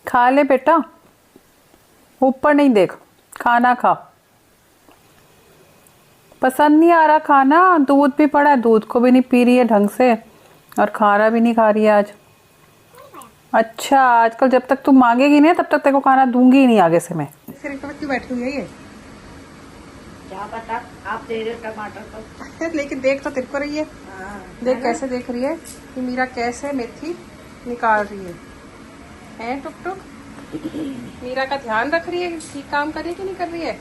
खा ले बेटा, ऊपर नहीं देख, खाना खा। पसंद नहीं आ रहा खाना, दूध भी पड़ा है, दूध को भी नहीं पी रही है ढंग से और खाना भी नहीं खा रही है आज। अच्छा, आजकल जब तक तू मांगेगी नहीं तब तक तेरे को खाना दूंगी ही नहीं आगे से मैं। सिर पे क्यों बैठी हुई है ये? क्या पता, आप दे रहे टमाटर तो लेकिन देख तो तेरे को रही है। देख कैसे देख रही है कि मीरा कैसे मेथी निकाल रही है टुक टुक। मीरा का ध्यान रख रही है, ठीक काम कर रही है कि नहीं कर रही है।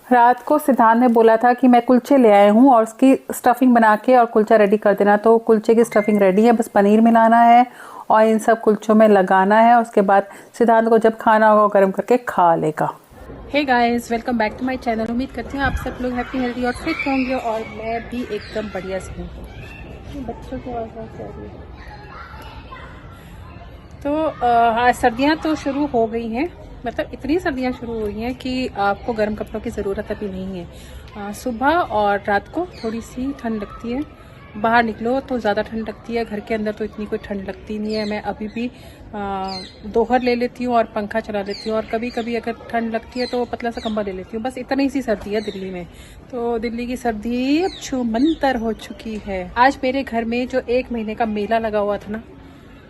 रात को सिद्धांत ने बोला था कि मैं कुलचे ले आया हूँ और उसकी स्टफिंग बना के और कुलचा रेडी कर देना, तो कुलचे की स्टफिंग रेडी है, बस पनीर मिलाना है और इन सब कुलचों में लगाना है। उसके बाद सिद्धांत को जब खाना होगा गर्म करके खा लेगा। Hey guys, welcome back to my channel. उम्मीद करती हूँ आप सब लोग हैप्पी हेल्दी और फिट होंगे और मैं भी एकदम बढ़िया से हूँ। बच्चों को तो आज सर्दियाँ तो शुरू हो गई हैं, मतलब इतनी सर्दियाँ शुरू हो गई हैं कि आपको गर्म कपड़ों की ज़रूरत अभी नहीं है। सुबह और रात को थोड़ी सी ठंड लगती है, बाहर निकलो तो ज़्यादा ठंड लगती है, घर के अंदर तो इतनी कोई ठंड लगती नहीं है। मैं अभी भी दोहर ले लेती हूँ और पंखा चला लेती हूँ और कभी कभी अगर ठंड लगती है तो पतला सा कंबल ले लेती हूँ। बस इतनी सी सर्दी है दिल्ली में। तो दिल्ली की सर्दी अब छूमंतर हो चुकी है। आज मेरे घर में जो 1 महीने का मेला लगा हुआ था ना,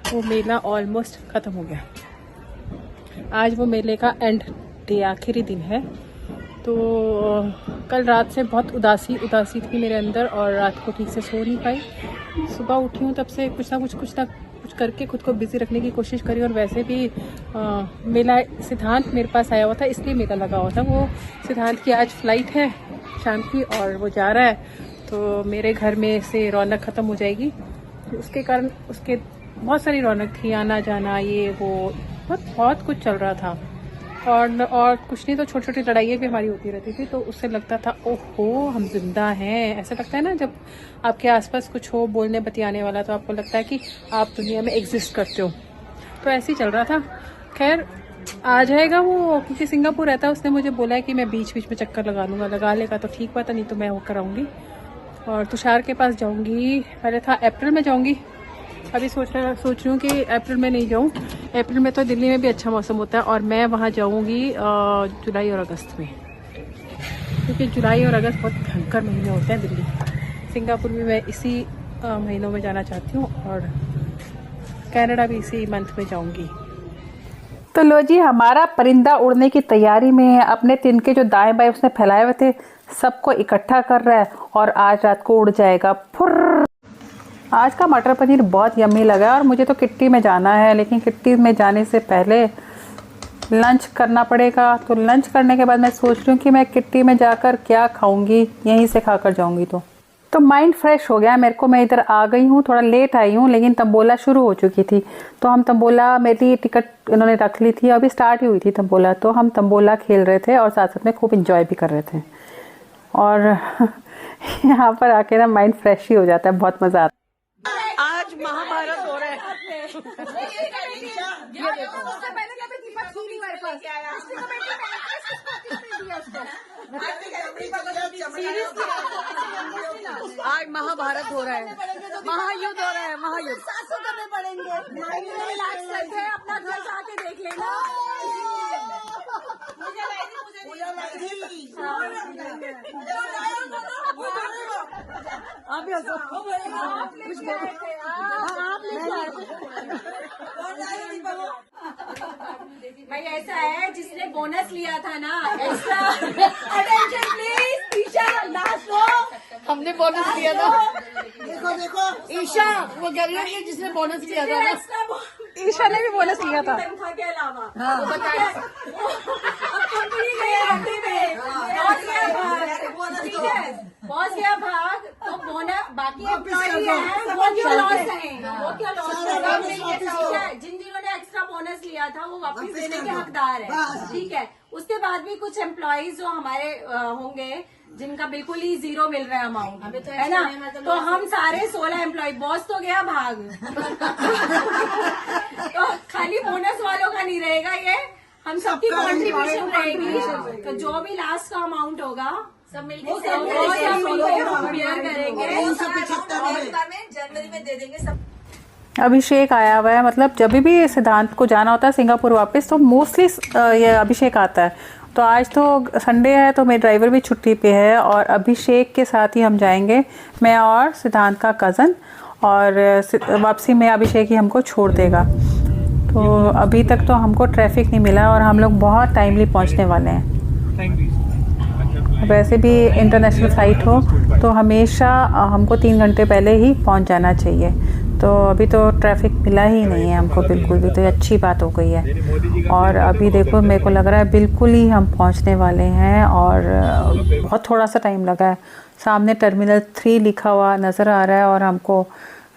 वो मेला ऑलमोस्ट ख़त्म हो गया। आज वो मेले का एंड डे, आखिरी दिन है। तो कल रात से बहुत उदासी थी मेरे अंदर और रात को ठीक से सो नहीं पाई। सुबह उठी हूँ तब से कुछ ना कुछ करके खुद को बिजी रखने की कोशिश करी। और वैसे भी मेला, सिद्धांत मेरे पास आया हुआ था इसलिए मेला लगा हुआ था। वो सिद्धांत की आज फ्लाइट है शाम की और वो जा रहा है, तो मेरे घर में से रौनक ख़त्म हो जाएगी। उसके कारण उसके बहुत सारी रौनक थी, आना जाना ये वो बहुत कुछ चल रहा था। और कुछ नहीं तो छोटी छोटी लड़ाइयाँ भी हमारी होती रहती थी, तो उससे लगता था ओहो हम जिंदा हैं। ऐसा लगता है ना जब आपके आसपास कुछ हो बोलने बतियाने वाला, तो आपको लगता है कि आप दुनिया में एग्जिस्ट करते हो। तो ऐसे ही चल रहा था। खैर आ जाएगा वो, क्योंकि सिंगापुर रहता है। उसने मुझे बोला है कि मैं बीच बीच में चक्कर लगा लूँगा, लगा लेगा तो ठीक बात है, नहीं तो मैं होकर आऊँगी और तुषार के पास जाऊँगी। पहले था अप्रैल में जाऊँगी, अभी सोच रही हूँ कि अप्रैल में नहीं जाऊँ। अप्रैल में तो दिल्ली में भी अच्छा मौसम होता है और मैं वहाँ जाऊँगी जुलाई और अगस्त में, क्योंकि जुलाई और अगस्त बहुत भयंकर महीने होते हैं दिल्ली। सिंगापुर भी मैं इसी महीनों में जाना चाहती हूँ और कनाडा भी इसी मंथ में जाऊँगी। तो लो जी, हमारा परिंदा उड़ने की तैयारी में है। अपने तिनके जो दाएं बाएं उसने फैलाए हुए थे सबको इकट्ठा कर रहा है और आज रात को उड़ जाएगा। फुर्र। आज का मटर पनीर बहुत यम्मी लगा और मुझे तो किट्टी में जाना है, लेकिन किट्टी में जाने से पहले लंच करना पड़ेगा। तो लंच करने के बाद मैं सोच रही हूँ कि मैं किट्टी में जाकर क्या खाऊंगी, यहीं से खाकर जाऊंगी। तो माइंड फ्रेश हो गया मेरे को। मैं इधर आ गई हूँ, थोड़ा लेट आई हूँ, लेकिन तंबोला शुरू हो चुकी थी। तो हम तंबोला, मेरी टिकट इन्होंने रख ली थी, अभी स्टार्ट ही हुई थी तंबोला। तो हम तंबोला खेल रहे थे और साथ साथ में खूब इंजॉय भी कर रहे थे। और यहाँ पर आके ना माइंड फ्रेश ही हो जाता है, बहुत मज़ा आता है। आज महाभारत हो रहा है। आज महाभारत हो रहा है, महायुद्ध हो रहा है, महायुद्ध। सासू करने पड़ेंगे, अपना घर जाके देख लेना। आप भाई ऐसा है, जिसने बोनस लिया था ना extra, attention please, Isha last row, हमने बोनस लिया था। देखो ईशा वो कह रही है कि जिसने बोनस लिया था ना, ईशा ने भी बोनस लिया था तनख्वाह के अलावा। हाँ। अब कंपनी गई हफ्ते में पहुंच गया भाग, तो बोनस बाकी एम्प्लॉई है वो क्यों लॉस है, वो क्या लॉस है। जिन जिन्होंने एक्स्ट्रा बोनस लिया था वो वापस देने के हकदार है, ठीक है। उसके बाद भी कुछ एम्प्लॉइज जो हमारे होंगे जिनका बिल्कुल ही 0 मिल रहा है अमाउंट, है ना। तो हम सारे 16 एम्प्लॉय, बॉस तो गया भाग। तो खाली बोनस वालों का नहीं रहेगा ये, हम सबकी कॉन्ट्रीब्यूशन रहेगी। तो जो भी लास्ट का अमाउंट होगा सब मिलकर शेयर करेंगे, जनवरी में दे देंगे सब। अभिषेक आया हुआ है, मतलब जब भी सिद्धांत को जाना होता है सिंगापुर वापस तो मोस्टली ये अभिषेक आता है। तो आज तो संडे है तो मेरे ड्राइवर भी छुट्टी पे है और अभिषेक के साथ ही हम जाएंगे, मैं और सिद्धांत का कज़न, और वापसी में अभिषेक ही हमको छोड़ देगा। तो अभी तक तो हमको ट्रैफिक नहीं मिला और हम लोग बहुत टाइमली पहुंचने वाले हैं। वैसे भी इंटरनेशनल फ़्लाइट हो तो हमेशा हमको 3 घंटे पहले ही पहुंच जाना चाहिए। तो अभी तो ट्रैफिक मिला ही नहीं है हमको बिल्कुल भी, तो ये अच्छी बात हो गई है। और अभी देखो मेरे को लग रहा है बिल्कुल ही हम पहुंचने वाले हैं और बहुत थोड़ा सा टाइम लगा है। सामने टर्मिनल 3 लिखा हुआ नज़र आ रहा है और हमको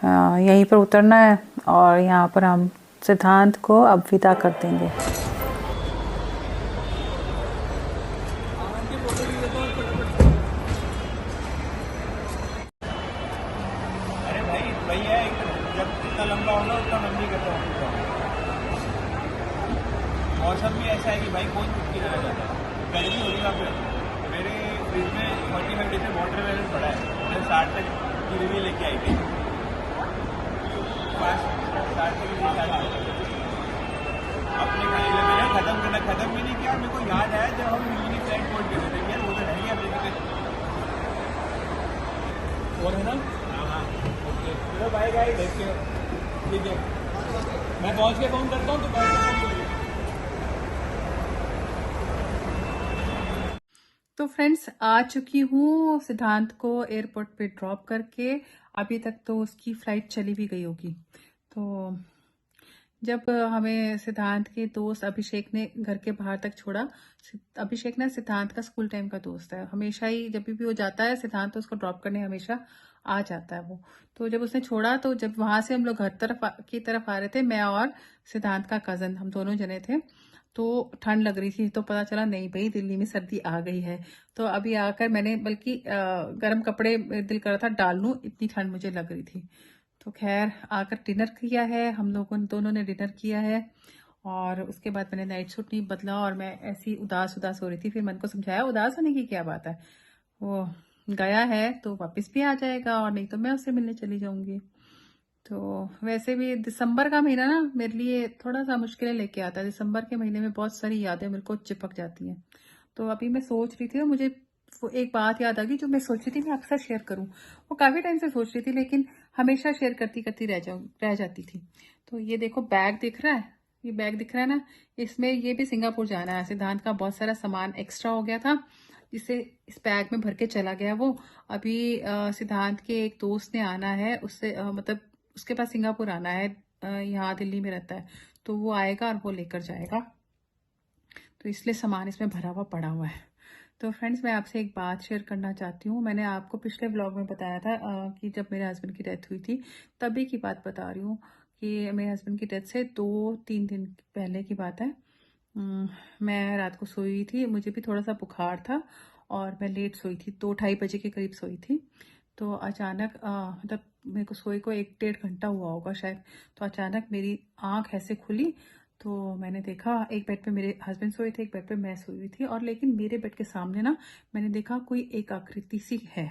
यहीं पर उतरना है और यहाँ पर हम सिद्धांत को अब विदा कर देंगे। मौसम भी ऐसा है कि भाई कौन छुट्टी रहना चाहता है। गर्मी हो रही है। मेरे फ्रिज में 45 डिग्री वाटर मेलन पड़ा है, मैंने 60 तक की रिव्यू लेके आई थी। 60 तक अपने खाने में मैंने खत्म भी नहीं किया। मेरे को याद आया जब हम दिल्ली की फ्लाइट बोर्ड कर रहे थे, यार वो तो नहीं है अपने और है ना। हाँ ओके चलो बाय गाइस, देखते हो ठीक है, मैं पहुँच के फ़ोन करता हूँ। तो तो फ्रेंड्स आ चुकी हूँ सिद्धांत को एयरपोर्ट पे ड्रॉप करके। अभी तक तो उसकी फ़्लाइट चली भी गई होगी। तो जब हमें सिद्धांत के दोस्त अभिषेक ने घर के बाहर तक छोड़ा, अभिषेक ना सिद्धांत का स्कूल टाइम का दोस्त है, हमेशा ही जब भी वो जाता है सिद्धांत तो उसको ड्रॉप करने हमेशा आ जाता है वो। तो जब उसने छोड़ा तो जब वहां से हम लोग घर की तरफ आ रहे थे, मैं और सिद्धांत का कज़न हम दोनों जने थे, तो ठंड लग रही थी। तो पता चला नहीं भाई दिल्ली में सर्दी आ गई है। तो अभी आकर मैंने बल्कि गर्म कपड़े दिल कर रहा था डाल लूं, इतनी ठंड मुझे लग रही थी। तो खैर आकर डिनर किया है, हम लोगों दोनों ने डिनर किया है और उसके बाद मैंने नाइट सूट नहीं बदला और मैं ऐसी उदास हो रही थी। फिर मन को समझाया उदास होने की क्या बात है, वो गया है तो वापस भी आ जाएगा और नहीं तो मैं उससे मिलने चली जाऊंगी। तो वैसे भी दिसंबर का महीना ना मेरे लिए थोड़ा सा मुश्किलें लेके आता है। दिसंबर के महीने में बहुत सारी यादें मेरे को चिपक जाती हैं। तो अभी मैं सोच रही थी और मुझे वो एक बात याद आ गई जो मैं सोच रही थी मैं अक्सर शेयर करूं। वो काफ़ी टाइम से सोच रही थी लेकिन हमेशा शेयर करती करती रह जाती थी। तो ये देखो बैग दिख रहा है, ये बैग दिख रहा है ना, इसमें ये भी सिंगापुर जाना है। सिद्धांत का बहुत सारा सामान एक्स्ट्रा हो गया था जिसे इस बैग में भर के चला गया वो। अभी सिद्धांत के एक दोस्त ने आना है, उससे मतलब उसके पास सिंगापुर आना है, यहाँ दिल्ली में रहता है, तो वो आएगा और वो लेकर जाएगा। तो इसलिए सामान इसमें भरा हुआ पड़ा हुआ है। तो फ्रेंड्स मैं आपसे एक बात शेयर करना चाहती हूँ। मैंने आपको पिछले व्लॉग में बताया था कि जब मेरे हस्बैंड की डेथ हुई थी तभी की बात बता रही हूँ कि मेरे हस्बैंड की डेथ से 2-3 दिन पहले की बात है। मैं रात को सोई थी, मुझे भी थोड़ा सा बुखार था और मैं लेट सोई थी, 2-2:30 बजे के करीब सोई थी। तो अचानक मतलब मेरे को सोई को 1-1.5 घंटा हुआ होगा शायद। तो अचानक मेरी आंख ऐसे खुली तो मैंने देखा एक बेड पे मेरे हस्बैंड सोए थे, एक बेड पे मैं सोई हुई थी, और लेकिन मेरे बेड के सामने ना मैंने देखा कोई एक आकृति सी है,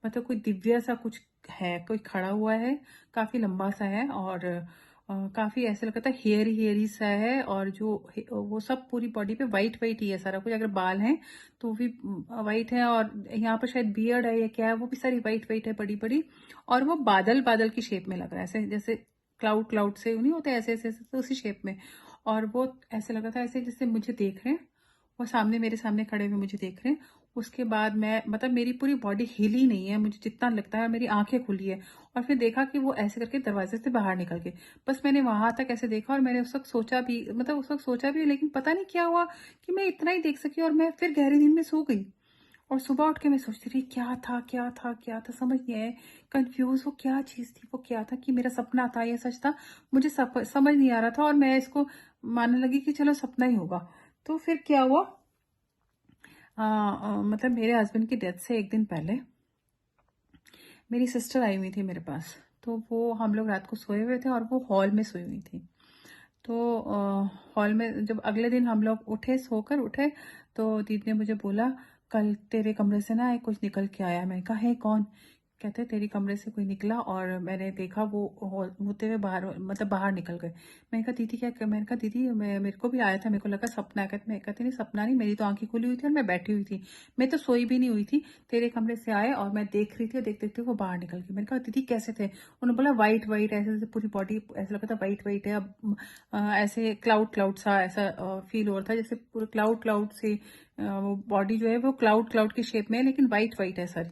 मतलब कोई दिव्य सा कुछ है, कोई खड़ा हुआ है, काफ़ी लंबा सा है और काफ़ी ऐसे लगता है हेयरी सा है। और जो वो सब पूरी बॉडी पे वाइट ही है सारा कुछ, अगर बाल हैं तो वो भी वाइट है और यहाँ पर शायद बियर्ड है या क्या है वो भी सारी वाइट है बड़ी बड़ी। और वो बादल की शेप में लग रहा है, ऐसे जैसे क्लाउड से नहीं होते ऐसे ऐसे तो उसी शेप में। और वो ऐसे लगा था ऐसे जैसे मुझे देख रहे हैं, वो सामने मेरे सामने खड़े हुए मुझे देख रहे हैं। उसके बाद मैं मतलब मेरी पूरी बॉडी हिली नहीं है, मुझे जितना लगता है मेरी आंखें खुली है। और फिर देखा कि वो ऐसे करके दरवाजे से बाहर निकल गए। बस मैंने वहां तक ऐसे देखा और मैंने उस वक्त सोचा भी, मतलब उस वक्त सोचा भी, लेकिन पता नहीं क्या हुआ कि मैं इतना ही देख सकी और मैं फिर गहरी नींद में सो गई। और सुबह उठ के मैं सोचती रही क्या था समझ नहीं आया, कंफ्यूज वो क्या चीज़ थी, वो क्या था कि मेरा सपना था या सच था, मुझे समझ नहीं आ रहा था। और मैं इसको मानने लगी कि चलो सपना ही होगा। तो फिर क्या हुआ, मतलब मेरे हस्बैंड की डेथ से एक दिन पहले मेरी सिस्टर आई हुई थी मेरे पास। तो वो हम लोग रात को सोए हुए थे और वो हॉल में सोई हुई थी। तो हॉल में जब अगले दिन हम लोग सोकर उठे तो दीदी ने मुझे बोला कल तेरे कमरे से ना कुछ निकल के आया। मैंने कहा है कौन, कहते तेरी कमरे से कोई निकला और मैंने देखा वो होते हुए बाहर, मतलब बाहर निकल गए। मैंने कहा दीदी क्या, मैंने कहा दीदी मेरे को भी आया था, मेरे को लगा सपना है। मैं कहती नहीं सपना नहीं, मेरी तो आंखें खुली हुई थी और मैं बैठी हुई थी, मैं तो सोई भी नहीं हुई थी। तेरे कमरे से आए और मैं देख रही थी और देखते देखते वो बाहर निकल गई। मैंने कहा दीदी कैसे थे? उन्होंने बोला वाइट वाइट ऐसे जैसे पूरी बॉडी ऐसा लगा था वाइट वाइट है। अब ऐसे क्लाउड सा ऐसा फील हो रहा था, जैसे पूरे क्लाउड से वो बॉडी जो है वो क्लाउड की शेप में है, लेकिन वाइट वाइट है सारी।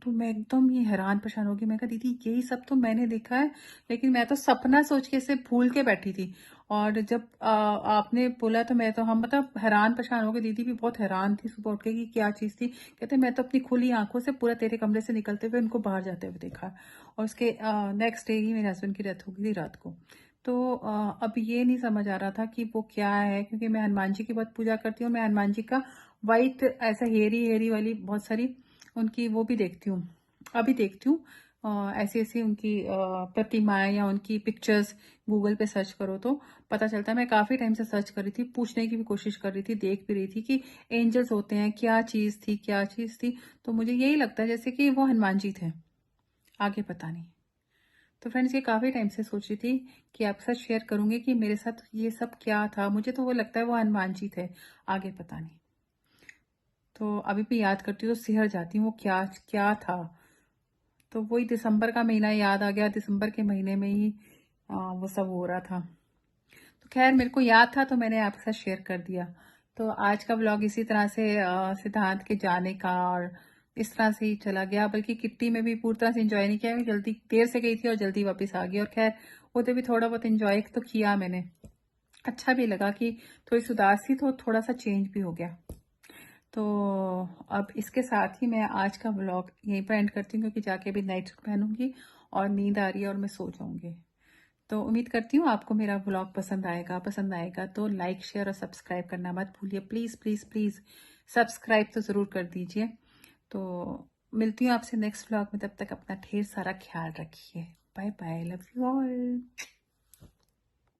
तो मैं एकदम ये हैरान परेशान हो गई। मैं कहा दीदी यही सब तो मैंने देखा है, लेकिन मैं तो सपना सोच के इसे भूल के बैठी थी। और जब आपने बोला तो मैं तो हम मतलब हैरान परेशान हो गए। दीदी भी बहुत हैरान थी सुबह उठ के कि क्या चीज़ थी। कहते मैं तो अपनी खुली आंखों से पूरा तेरे कमरे से निकलते हुए उनको बाहर जाते हुए देखा। और उसके नेक्स्ट डे ही मेरे हस्बैंड की डेथ हो गई थी रात को। तो अब ये नहीं समझ आ रहा था कि वो क्या है, क्योंकि मैं हनुमान जी की बहुत पूजा करती हूँ। मैं हनुमान जी का वाइट ऐसा हेरी वाली बहुत सारी उनकी वो भी देखती हूँ, अभी देखती हूँ। ऐसी ऐसी उनकी प्रतिमाएं या उनकी पिक्चर्स गूगल पे सर्च करो तो पता चलता है। मैं काफ़ी टाइम से सर्च कर रही थी, पूछने की भी कोशिश कर रही थी, देख भी रही थी कि एंजल्स होते हैं क्या चीज़ थी। तो मुझे यही लगता है जैसे कि वो हनुमान जी थे, आगे पता नहीं। तो फ्रेंड्स ये काफ़ी टाइम से सोच रही थी कि आपके साथ शेयर करूंगी कि मेरे साथ ये सब क्या था। मुझे तो वो लगता है वो हनुमान जी थे, आगे पता नहीं। तो अभी भी याद करती हूँ तो सिहर जाती हूँ वो क्या क्या था। तो वही दिसंबर का महीना याद आ गया, दिसंबर के महीने में ही वो सब हो रहा था। तो खैर मेरे को याद था तो मैंने आपके साथ शेयर कर दिया। तो आज का व्लॉग इसी तरह से सिद्धांत के जाने का और इस तरह से ही चला गया। बल्कि किट्टी में भी पूरी तरह से एंजॉय नहीं किया, मैं जल्दी देर से गई थी और जल्दी वापस आ गई। और खैर उधर भी थोड़ा बहुत एंजॉय तो किया मैंने, अच्छा भी लगा कि थोड़ी सी उदास थी तो थोड़ा सा चेंज भी हो गया। तो अब इसके साथ ही मैं आज का व्लॉग यहीं पर एंड करती हूँ, क्योंकि जाके अभी नाइट सूट पहनूंगी और नींद आ रही है और मैं सो जाऊंगी। तो उम्मीद करती हूँ आपको मेरा व्लॉग पसंद आएगा तो लाइक शेयर और सब्सक्राइब करना मत भूलिए। प्लीज़ प्लीज़ प्लीज़ सब्सक्राइब तो ज़रूर कर दीजिए। तो मिलती हूँ आपसे नेक्स्ट व्लॉग में, तब तक अपना ढेर सारा ख्याल रखिए। Bye bye, love you all.